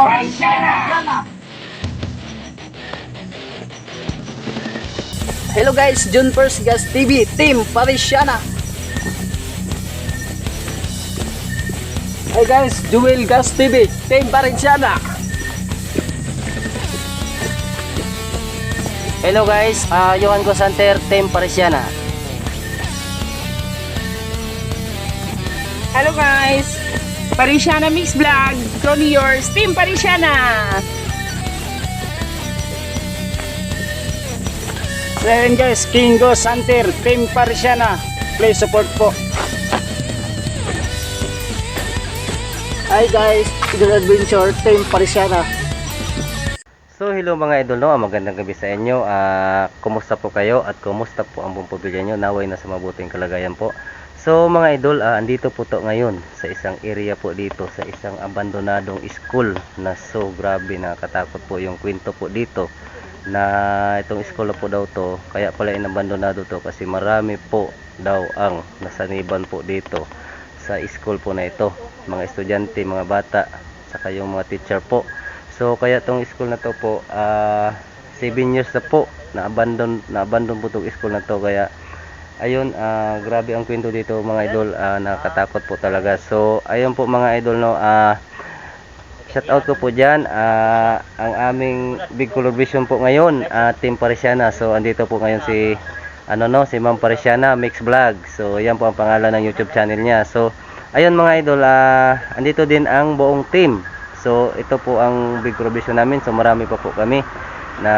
Hello guys, June First Gas TV, Team Parisiana. Hey guys, Jewel Gas TV, Team Parisiana. Hello guys, Johan Gosanter, Team Parisiana. Hello guys, Parisiana Mix Vlog, Crony Yours, Team Parisiana. Ayan guys, Kingo Santer, Team Parisiana. Please support po. Hi guys, Eagle Adventure, Team Parisiana. So hello mga idol, no? Magandang gabi sa inyo. Kumusta po kayo at kumusta po ang buong pamilya nyo? Naway na sa mabuting kalagayan po. So mga idol, andito po to ngayon sa isang area po dito, sa isang abandonadong school na so grabe, nakakatakot po yung kwento po dito na itong school po daw to, kaya pala inabandonado to kasi marami po daw ang nasaniban po dito sa school po na ito, mga estudyante, mga bata, saka yung mga teacher po. So kaya tong school na to po 7 years na po na abandon po tong school na to, kaya ayun, grabe ang kwento dito mga idol, nakatakot po talaga. So ayun po mga idol, no, shout out ko po dyan, ang aming big collaboration po ngayon, Team Parisiana. So andito po ngayon si si Ma'am Parisiana Mix Vlog. So yan po ang pangalan ng YouTube channel niya. So ayun mga idol, andito din ang buong team. So ito po ang big collaboration namin. So marami pa po kami na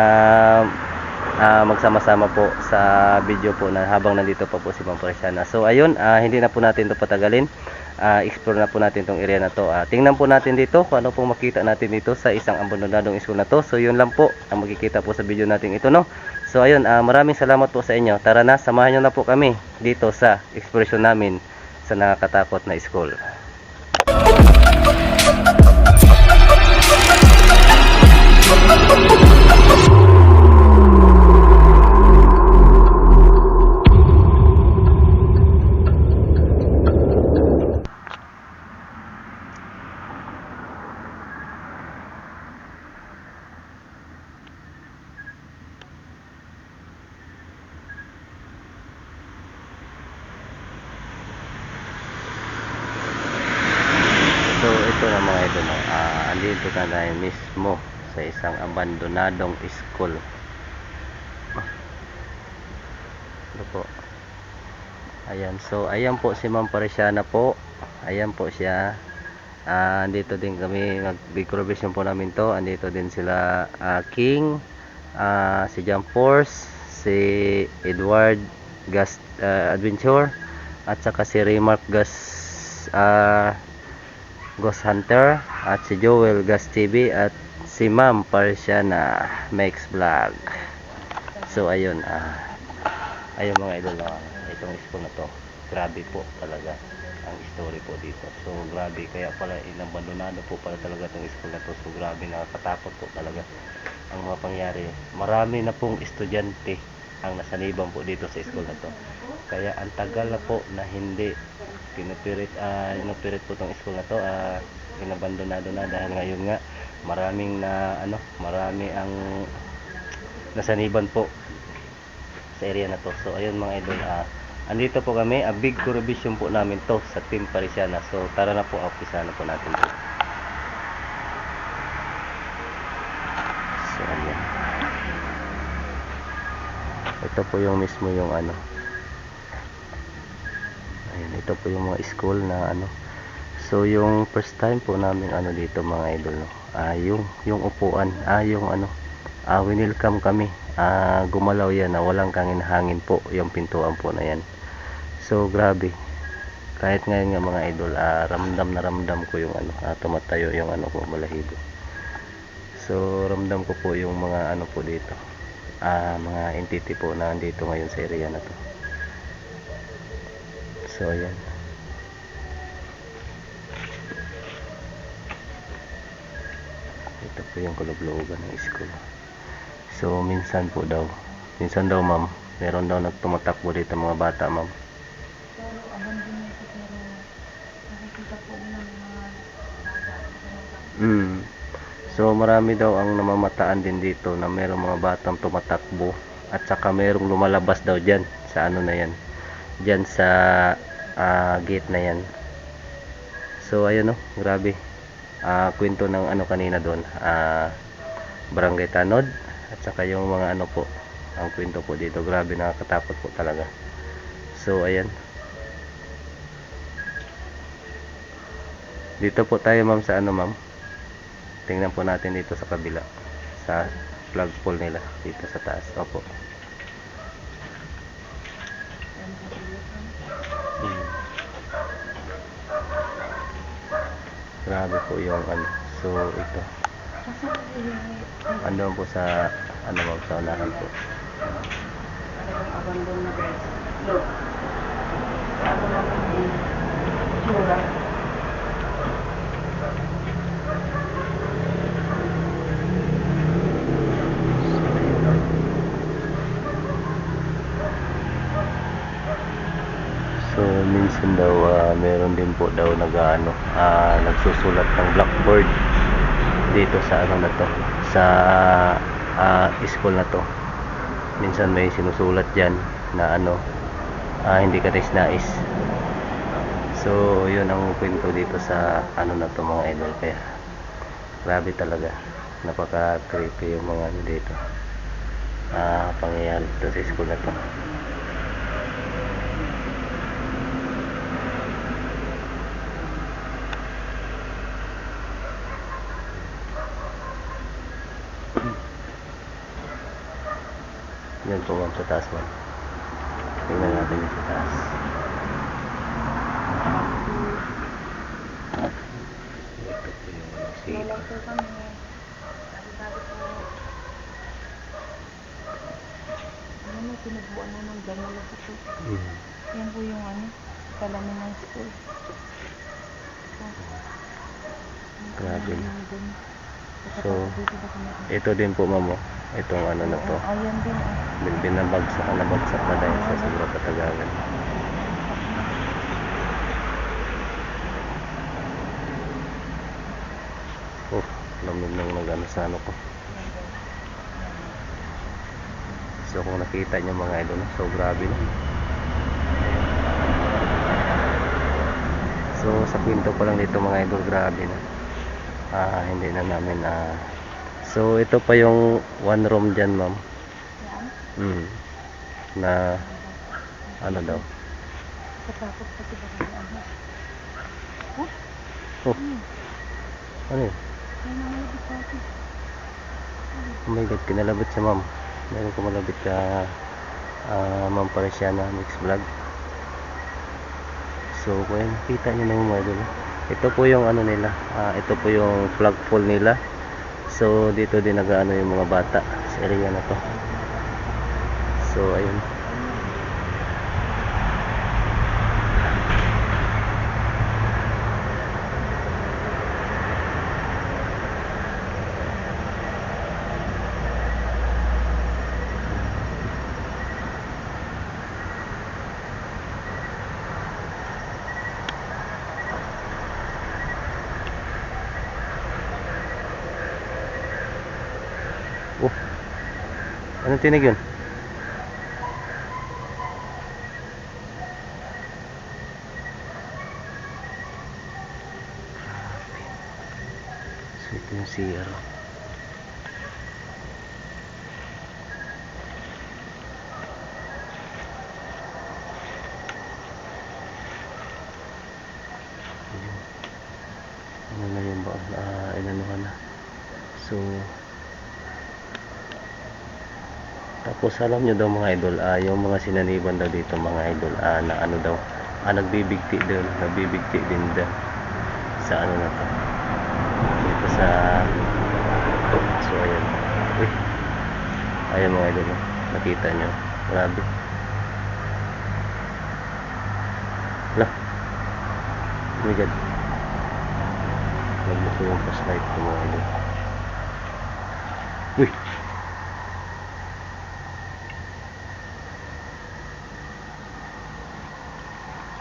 magsama-sama po sa video po na habang nandito pa po si Ma'am Parisiana. So ayun, hindi na po natin ito patagalin. Explore na po natin tong area na to. Tingnan po natin dito kung ano pong makita natin dito sa isang abandonadong school na to. So yun lang po ang makikita po sa video natin ito, no. So ayun, maraming salamat po sa inyo. Tara na, samahan nyo na po kami dito sa exploration namin sa nakakatakot na school. So ito na mga ito, no, andito na tayo mismo sa isang abandonadong school. Ito po. Ayan, so ayan po si Ma'am Parisiana po. Ayan po siya. Andito din kami, big collaboration po namin to. Andito din sila King, si Jump Force, si Edward Gas Adventure, at saka si Remark Ghost Hunter, at si Joel Gas TV, at si Ma'am Parisiana Mix Vlog. So ayun, ayun mga idol, itong school na to, grabe po talaga ang story po dito. So grabe, kaya pala inabandonado po pala talaga itong school na to. So grabe, nakakatakot po talaga ang mga pangyari. Marami na pong estudyante ang nasaniban po dito sa school na to, kaya ang tagal na po na hindi inupirit po itong school na to, inabandonado na dahil ngayon nga marami ang nasaniban po sa area na to. So ayun mga idol, andito po kami, big collaboration po namin to sa Team Parisiana. So tara na po, umpisa na po natin to. So ayan, ito po yung mismo yung ayan, ito po yung mga school na so yung first time po namin dito mga idol, no, yung upuan, winelcome kami, gumalaw yan na walang hangin po yung pintuan po na yan. So grabe, kahit ngayon nga mga idol, ramdam na ramdam ko yung tumatayo yung ko, balahibo. So ramdam ko po yung mga po dito, mga entity po na andito ngayon sa area na to. So ayan, ito po yung kalooban ng school. So minsan daw ma'am, meron daw nagtumatakbo dito mga bata, ma'am. Pero abandon nito, pero nakikita po nila mga bata. So marami daw ang namamataan din dito na merong mga batang tumatakbo at saka merong lumalabas daw dyan sa ano na yan, dyan sa gate na yan. So ayun, no, grabe. Kwento ng ano kanina doon, Barangay Tanod at saka yung mga ano po, ang kwento po dito, grabe, nakakatakot po talaga. So ayan, dito po tayo ma'am sa ano ma'am, tingnan po natin dito sa kabila, sa flagpole nila dito sa taas. Opo. Grabe po yung ano. So ito, andun po sa ano ma'am, sa unahan po. Abandon na guys. Look. Ako na yung tsura. So minsan daw meron din po daw nagsusulat ng blackboard dito sa ano na to, sa school na to. Minsan may sinusulat diyan na ano, hindi ka nais. So yun ang kwento dito sa ano na to mga idol. Kaya grabe talaga, napaka creepy yung mga ano dito, pangyayari dito sa school na to. Yan po ma'am sa taas ma'am. Tingnan natin yung sa taas. Ito po yung sila. Wala po kami. Sabi-sabi po. Ano na, pinagbuan na ng ganyan sa ito. Yan po yung ano, salamin ng school. Grabe. So, dito ba kami? ito din po ma'am, oh. Itong ano na to. Ayan din. Binabagsak na dahil sa sobrang katagalan. Oh, lamig nang nag-ano sa ano ko. So kung nakita nyo mga idol, so grabe na. So sa kwento pa lang dito mga idol, grabe na. Hindi na namin so ito pa yung one room dyan ma'am. Na ano daw. Katakot kasi baka ano. Oh, ano yun? Ay, nangalabit sa akin. Oh my god, kinalabit si ma'am. Meron kumalabit ka ma'am Parisiana Mix Vlog. So kung nakita nyo na yung mga idol, ito po yung ano nila, ito po yung flagpole nila. So dito din nag-ano yung mga bata sa area na to. So ayun. Oh, anong tinig yun? So ito yung CR. Ano na yun ba? Inanuhan na. So tapos alam nyo daw mga idol, yung mga sinaniban daw dito mga idol, na ano daw, nagbibigti din daw sa ano na to, dito sa so ayan. Uy, ayan mga idol, nakita nyo, grabe. Lah, oh my god, nagbuto yung flashlight ko mga idol. Uy,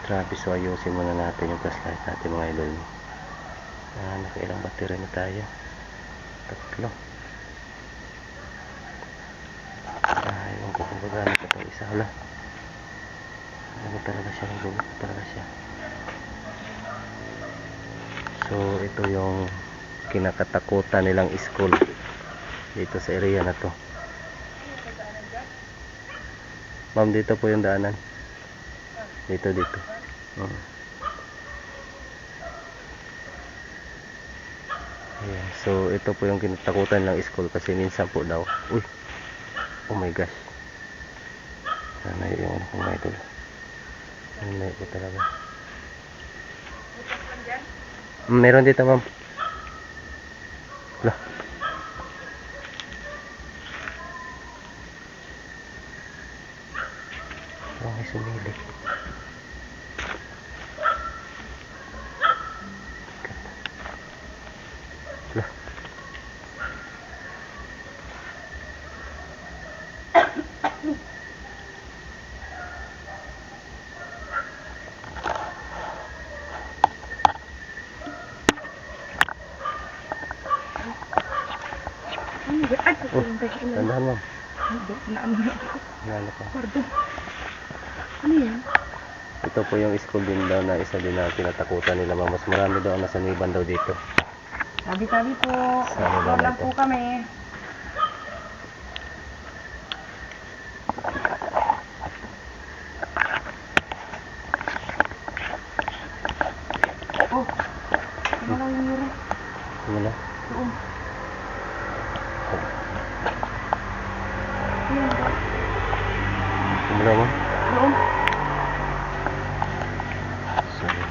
grabe. So ayusin muna natin yung flashlight natin mga idol. Nakailang battery na tayo. Tatlo. Ewan ko kung gagamit ito isa. Hala. Ano talaga siya? Nagulat talaga siya. So, ito yung kinakatakutan nilang school dito sa area na to. Ma'am, dito po yung daanan. Dito. Ayan. So, ito po yung kinatakutan nilang school kasi minsan po daw. Uy! Oh my gosh. Sana yung ano kong mga idol. Nanay ko talaga. Meron dito, ma'am. Lah. Oh, may sumili. Lah. Oh, tandaan, ma'am. Ano pa? Ano yan? Ito po yung school din daw na isa din na tinatakutan nila, ma'am. Mas marami daw ang nasaniban daw dito. Tabi-tabi po. Sabi ba Explore lang nito? po kami. Oh, ano lang yung yuri? Ano na? Doon. Ayan po. Ano na, ma'am? Doon. Sorry.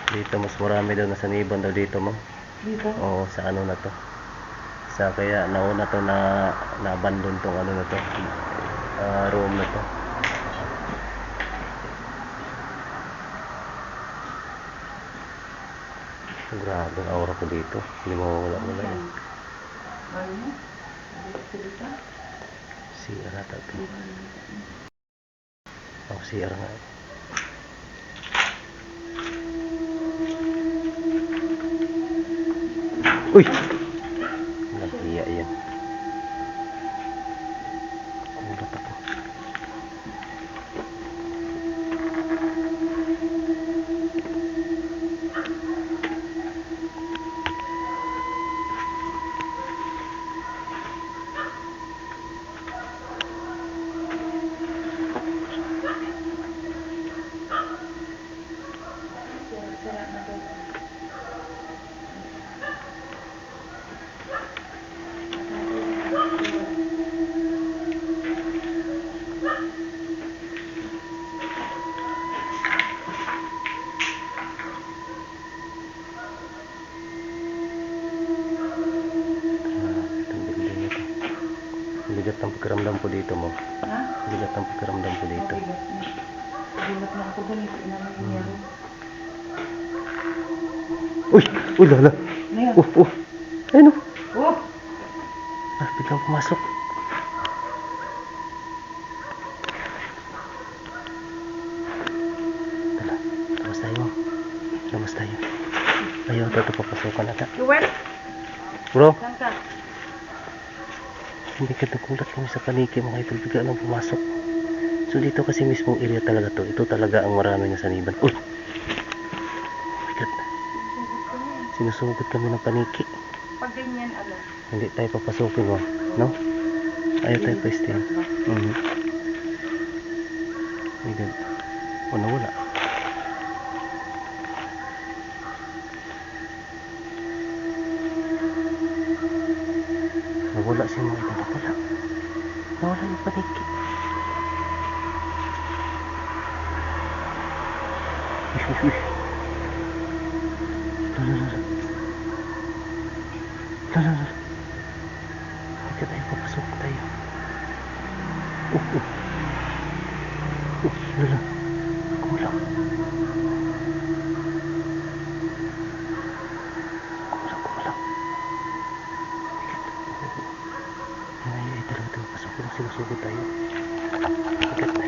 Dito mas marami daw nasaniban daw dito, ma'am. Dito. Oo, sa ano na to. Sa kaya nauna to na abandon tong ano na to. Room na to. Grabe ang aura ko dito. Hindi mawawala mo lang. Ano? Dito. CR ata to. Oh, CR nga. Uy! Nahiya yan. Kulat ako. Sira na to. Itong building na to. Bigat ang pakiramdam ko dito, mo. Ha? Bigat ang pakiramdam ko dito. Gulat na ako dun. Ito na lang yun. Uy! Uy, lala! Ano yan? Ayun, Oh! biglang pumasok. Tala, labas tayo. Labas tayo. Ayaw, ito papasukan ata. Luwen? Bro, Saan ka? hindi ka nagulat kami sa paniki, mga idol. Bigla lang pumasok. So dito kasi mismong area talaga to. Ito talaga ang marami na saniban. Uy! Oh my God. Sinusugot kami ng paniki. Pag ganyan, ano? Hindi tayo papasukin, mo, no? Ayaw tayo pa stay. My God. O, nawala. Nawala siya, mga idol. Nawala. Nawala yung paniki. Uy. Lala. Hindi tayo papasok tayo. Lala. Kulang. Ay, talaga tayo pasok. Kung sinusugod tayo. Bigat na.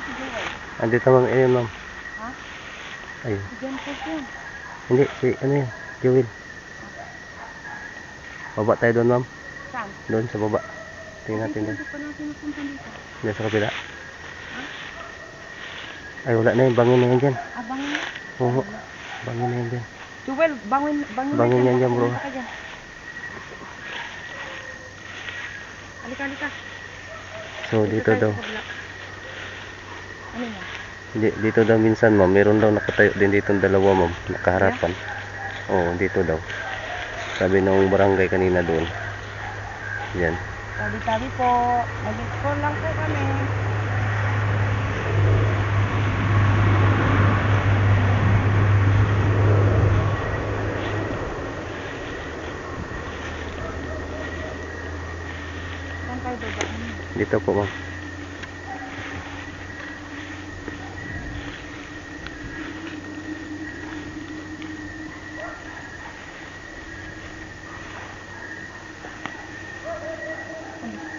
si Joel? Andito ma'am, ayun ma'am. Ha? Ayun. Si John Paul yun. Hindi, si ano yan, Jewel. Baba tayo doon ma'am. Saan? Doon sa baba. Tingnan natin Dito, doon. hindi pa natin napunta dito. Diyan sa kabila. Ay, wala na yung bangin na yan dyan. Bangin na. Oo, bangin na yan dyan. Joel, bangin Bangin yan dyan, bro. Pumunta ka dyan. Halika, halika. So, dito tayo daw. sa kabila. Ano yan? Dito daw minsan ma'am, meron daw nakatayo din dito ng dalawa ma'am, nakaharapan. Oo, dito daw. Sabi nung barangay kanina doon. Yan. Tabi-tabi po. Mag-explore lang po kami. Saan tayo dadaan? Dito po ma'am.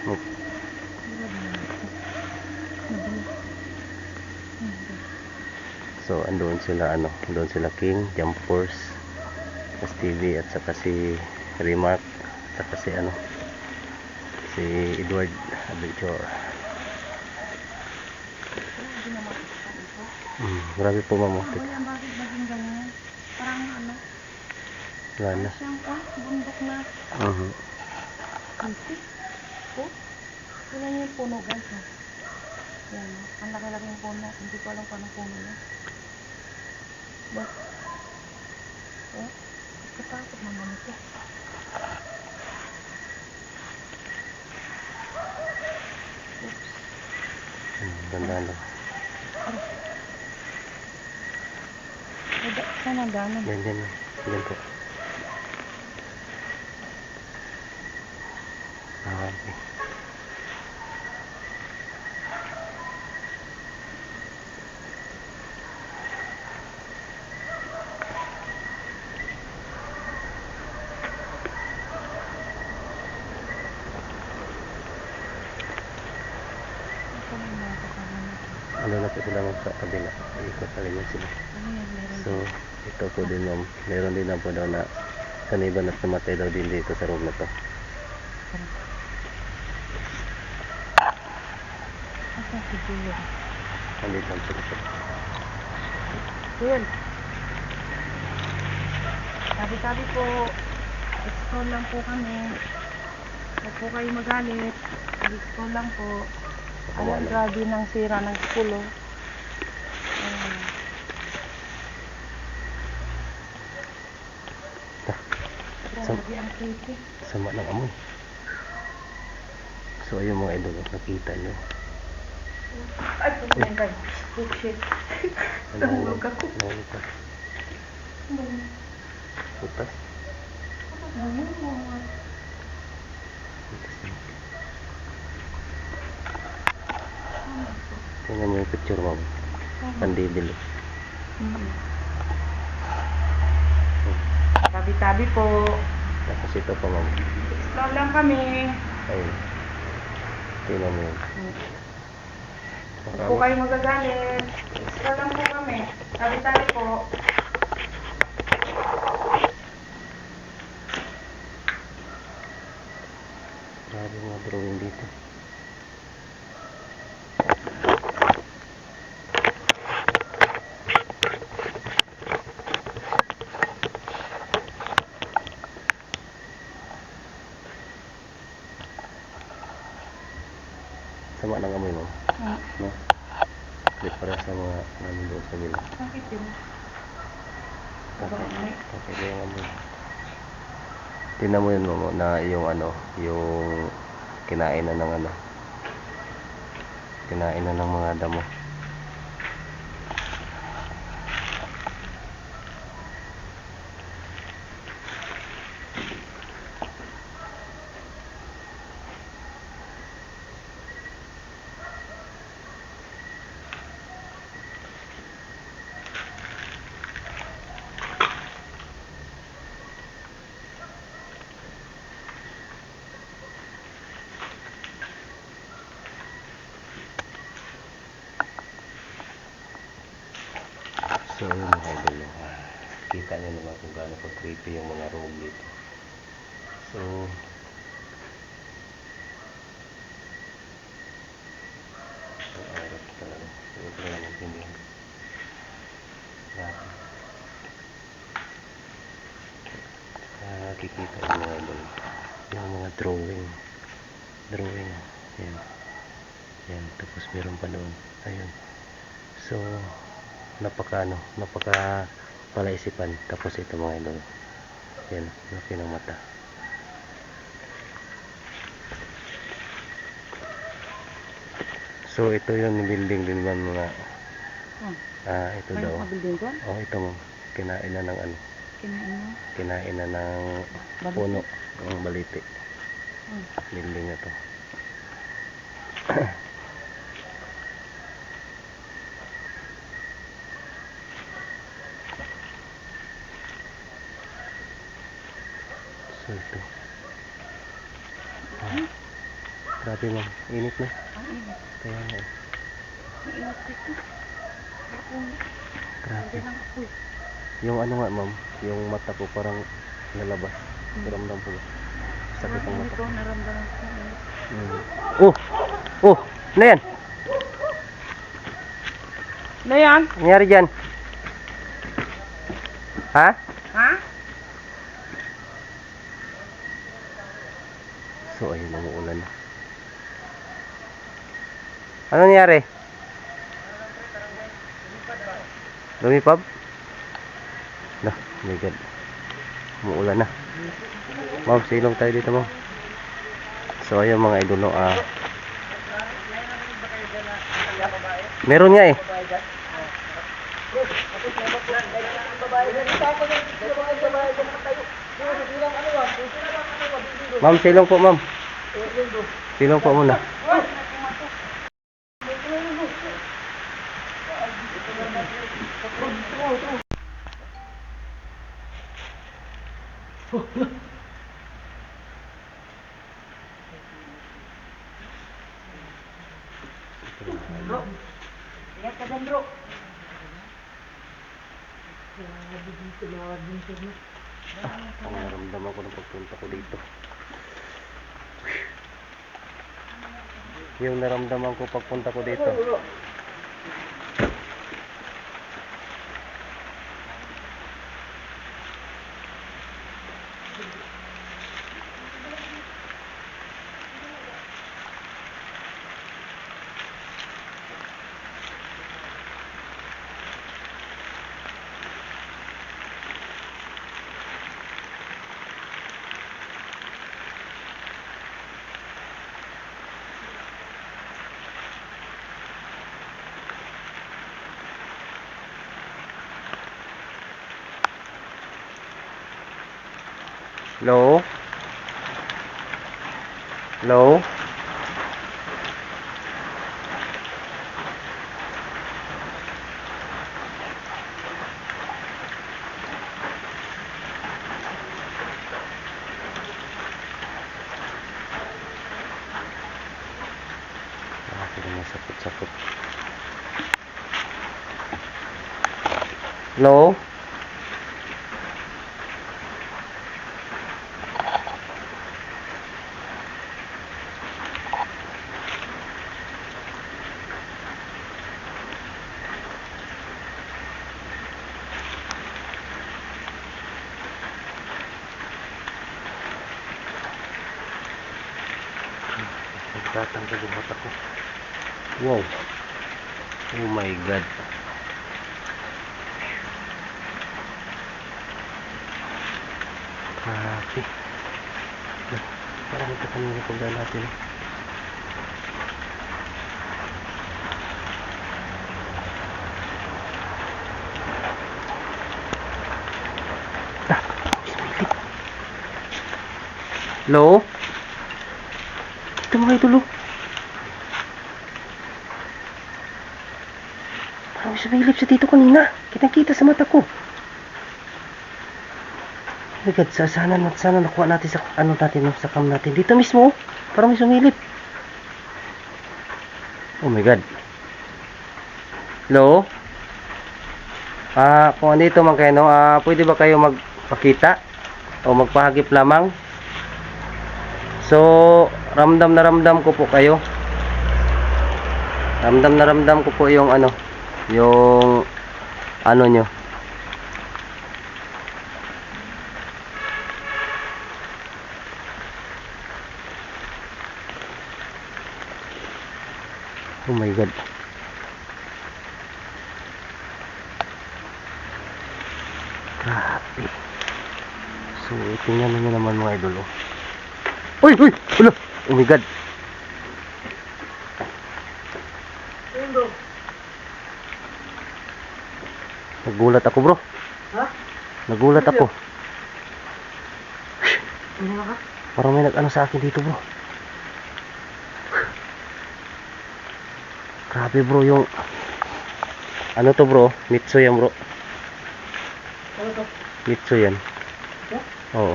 Oh. So, andoon sila ano, doon sila King, Jump Force, Mas TV at saka si Remark, at saka si ano, si Edward Adventure. Hindi na makikita ito. Grabe po ma'am. Ano yan? Bakit naging ganyan? Parang ano? Wala na. Siyang bundok na. Kanti. Oh? Tingnan niyo yung puno guys. Oh. Yan. Oh. Ang laki-laki yung puno. Hindi ko alam paano puno yan. Look. Oh. Katakot naman ito. Oops. Ganda lang. Saan ang daanan? Yan, yan. Yan po. Okay. Saan ang mga kasama nito? Ano na po sila ma'am sa kabila. Ikot na rin yan sila. Ano yan? Meron So, ito po din ma'am. Meron din na po daw na kaniban at namatay daw din dito sa room na to. Asa si Joel? Andito lang sila po. Joel. Tabi-tabi po. Explore lang po kami. Huwag po kayo magalit. Explore lang po. Ayan, grabe ng sira ng school, oh. Ayan. Grabe ang creepy. Sama ng amoy. So, ayun mga idol, nakita nyo. Ay, pumunta kayo. Oh, shit. Nahulog ako. Nahulog ka. Putas. Ayun mo. Tingnan mo yung picture ma'am. Pandibilo. Tabi-tabi po. Tapos ito pa ma'am. Explore lang kami. Ayun. Tingnan mo yun. Huwag po kayo magagalit. Explore lang po kami. Tabi-tabi po. Grabe mga drawing dito. Sama ng amoy mo. No? Hindi para sa mga namin doon sa gila. Bakit yun? Kapag yung amoy. Tingnan mo yun mo na yung ano, yung kinain na ng ano. Kinain na ng mga damo. So ayun mga idol, kita nyo naman kung gaano ka creepy yung mga room dito. So ang arap talaga. So ito na lang tindihan. Grabe. Kikita yung mga idol, yung mga drawing. Yan. Yan, tapos meron pa doon. Ayun. So napaka palaisipan. Tapos ito mga idol, yan, laki ng mata. So ito yung building din man mga ito daw. Oh, ito mo. Kinain na ng ano? Kinain na ng puno ng baliti. Building na to. So ito. Grabe ma'am, init na. Kaya nga eh. Grabe. Yung ano nga ma'am, yung mata ko parang lalabas. Ramdam ko. Sakit ang mata ko. Oh! Ano yan? Ano yan? Nangyari dyan? Ha? Ha? So ayun, umuulan na. Ano nangyari? Lumipab? Nah, my God. Umuulan na. Ma'am, silong tayo dito mo. So ayun mga idol, no, meron nga eh. Ma'am, silong po ma'am. Silong po muna. Ingat ka dyan, bro. Ang naramdaman ko ng pagpunta ko dito. Yung naramdaman ko pagpunta ko dito. Hello? Hello? Sakit. Hello? Nagtatanggal yung mata ko. Wow. Oh my God. Grabe. Parang magkatanin yung pagdaan natin. Hello? Ito mga idolo. Parang may sumilip sa dito kanina. Kitang-kita sa mata ko. Oh my God, sana nakuha natin sa ano natin, no, sa cam natin. Dito mismo, parang may sumilip. Oh my God. Hello? Kung andito man kayo, no, pwede ba kayo magpakita o magpahagip lamang? So, ramdam na ramdam ko po kayo. Ramdam na ramdam ko po yung yung nyo. Oh my God. Grabe. So, tingnan nyo naman mga idol. Uy! Uy! Ulo! Oh my God. Nagulat ako, bro. Ha? Nagulat ako. Ano ka? Parang may nag-ano sa akin dito, bro. Grabe, bro, yung to, bro? Mitsu yan, bro. Ano to? Mitsu yan. Oo.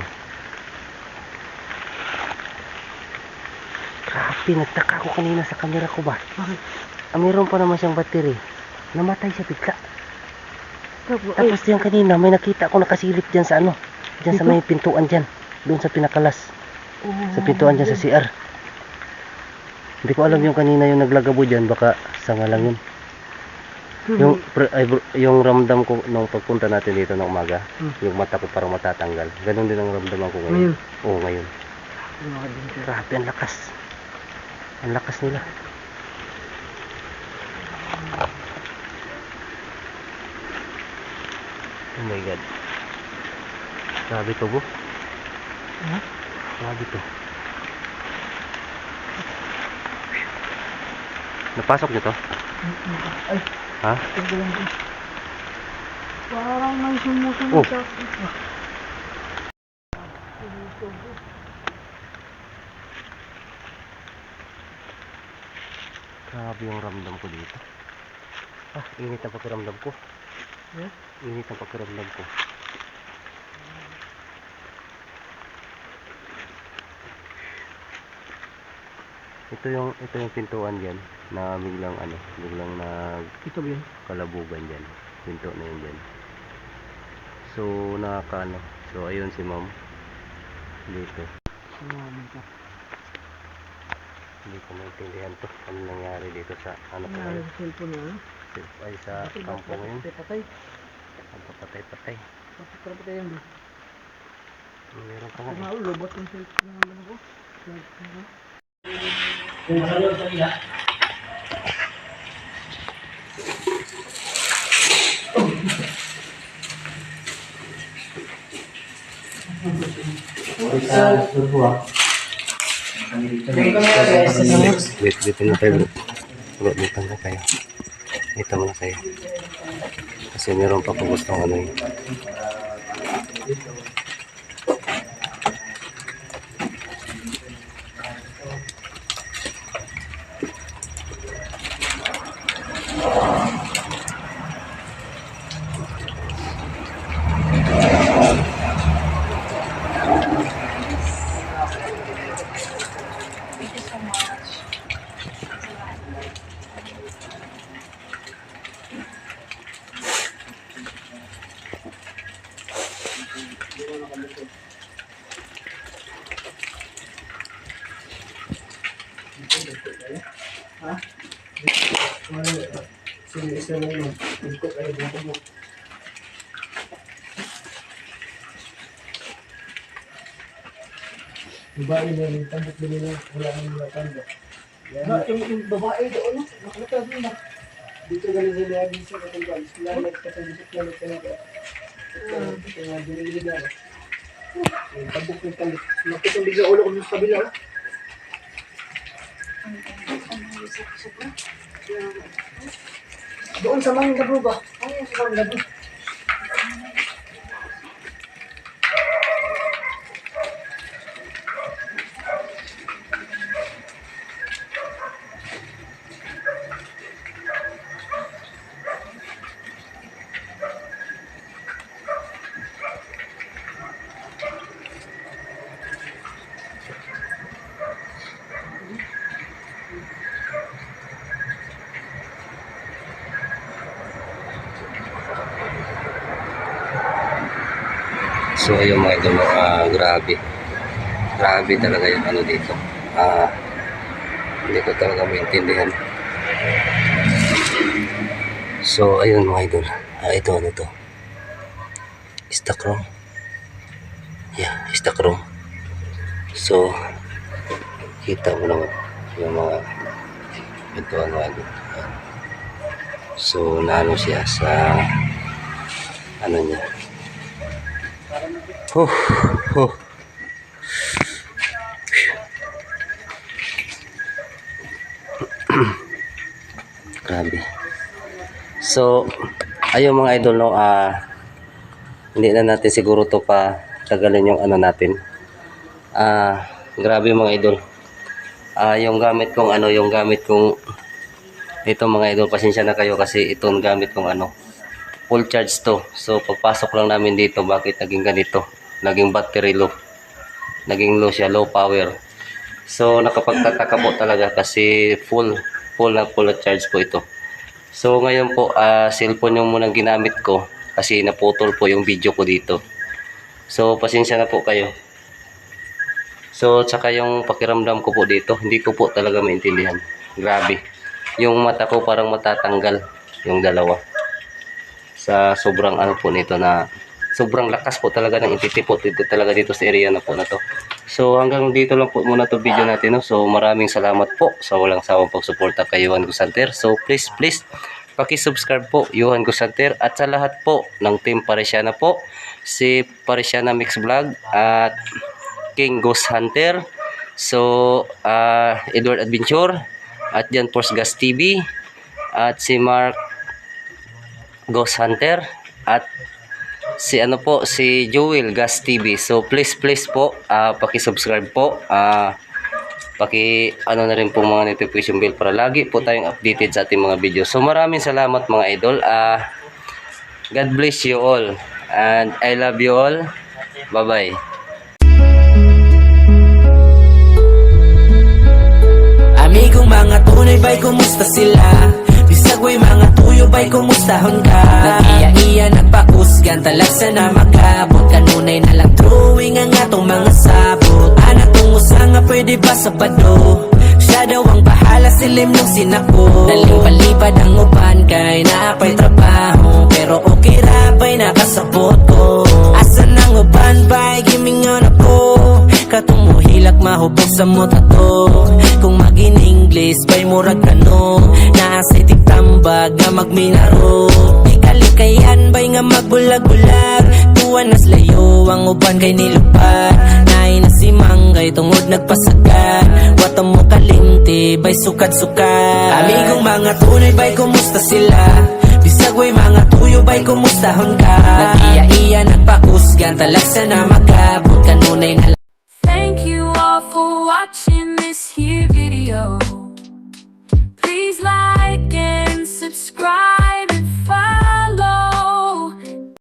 Grabe, nagtaka ako kanina sa camera ko ba? Bakit? Meron pa naman siyang battery. Namatay siya bigla. Ay, Tapos diyan kanina, may nakita ako nakasilip dyan sa dyan sa may pintuan dyan. Doon sa pinakalas. Sa pintuan dyan sa CR. Hindi ko alam yung kanina yung naglagabo dyan. Baka sanga lang yun. Yung ramdam ko nung pagpunta natin dito ng umaga, yung mata ko parang matatanggal. Ganon din ang ramdaman ko ngayon. Oo, ngayon. Grabe, ang lakas. Ang lakas nila. Oh my God. Grabe to, bro. Grabe to. Napasok nyo to? Ay, Ha? ito lang din. Parang may sumusunod Oh. sa akin. Grabe yung ramdam ko dito. Init ang pakiramdam ko. Init ang pakiramdam ko. Ito yung pintuan diyan na biglang Ito ba yun? kalabugan diyan. Pinto na yun diyan. So so ayun si ma'am dito. Hindi ko maintindihan to. Ano nangyari dito sa Ano ngayon? yung cellphone niya? Ay sa kampo ngayon. Patay. Ang papatay-patay. Patay yan. Meron pa nga. Lobot yung cellphone ng ano ko. Dito na tayo, bro. Dito na kayo. Dito muna kayo. Kasi meron pa po gustong yun. Babae na yung tambok din nila, wala nang mga tambok. Yung babae doon, nakita doon na. Dito galing sila lagi sa katulad. Sila nagkatulad talaga. Ito nga dinili na. Yung tambok ng tambok. Nakita bigla ulo ko sa kabila. Doon sa mga labo ba? Ano yung sa mga labo? So ayun mga idol, grabe. Grabe talaga yung ano dito. Hindi ko talaga maintindihan. So ayun mga idol. Ito ano to? Stock room. Yeah, stock room. So kita mo naman yung mga ito ano idol. So naano siya sa ano niya. Grabe. So ayun mga idol no, hindi na natin siguro to pa tagalin yung ano natin. Grabe mga idol. Yung gamit kong ito mga idol, pasensya na kayo kasi itong gamit kong full charge to. So pagpasok lang namin dito, bakit naging ganito? Naging battery low. Naging low siya, low power. So nakapagtataka po talaga kasi full na charge po ito. So ngayon po, cellphone yung munang ginamit ko kasi naputol po yung video ko dito. So pasensya na po kayo. So tsaka yung pakiramdam ko po dito, hindi ko po talaga maintindihan. Grabe. Yung mata ko parang matatanggal yung dalawa. Sa sobrang ano po nito na sobrang lakas po talaga ng ititipot dito talaga dito sa area na po na to. So hanggang dito lang po muna to video natin, no? So maraming salamat po sa walang sawang pagsuporta kay Johan Gusanter. So please paki-subscribe po Johan Gusanter at sa lahat po ng Team Parisiana po, si Parisiana Mix Vlog at King Ghost Hunter. So Edward Adventure at Jan Force Gas TV at si Mark Ghost Hunter at si Joel Gas TV. So please po paki-subscribe po, na rin po mga notification bell para lagi po tayong updated sa ating mga video. So maraming salamat mga idol. God bless you all and I love you all. Bye bye. Amigong mga tunay ba'y kumusta sila? Bisag way mga tuyo ba'y kumustahon ka? Nag-iya-iya nagpakusgan talagsa na makabot. Kanunay na lang drawing ang atong mga sabot. Anak kong usanga pwede ba sa bado? Siya daw ang bahala silim ng sinako. Daling palipad ang upan kay naapay trabaho. Pero okay ra ba'y nakasabot ko? Asan ang upan ba'y gimingon ako? Katong muhilak mahubog sa mota to. Kung maging English ba'y murag kano. Naasay tigtambag nga magminaro. Ikalikayan ba'y nga magbulag-bulag. Tuwan nas layo ang uban kay nilupad. Naay na si Manggay tungod nagpasagan. Wata mo kalinti ba'y sukat-sukat. Amigong mga tunay ba'y kumusta sila? Bisag way mga tuyo ba'y kumustahon ka? Nag-iya-iya nagpakusgan talagsa na makabot. Kanunay na Thank you all for watching this here video. Please like and subscribe and follow.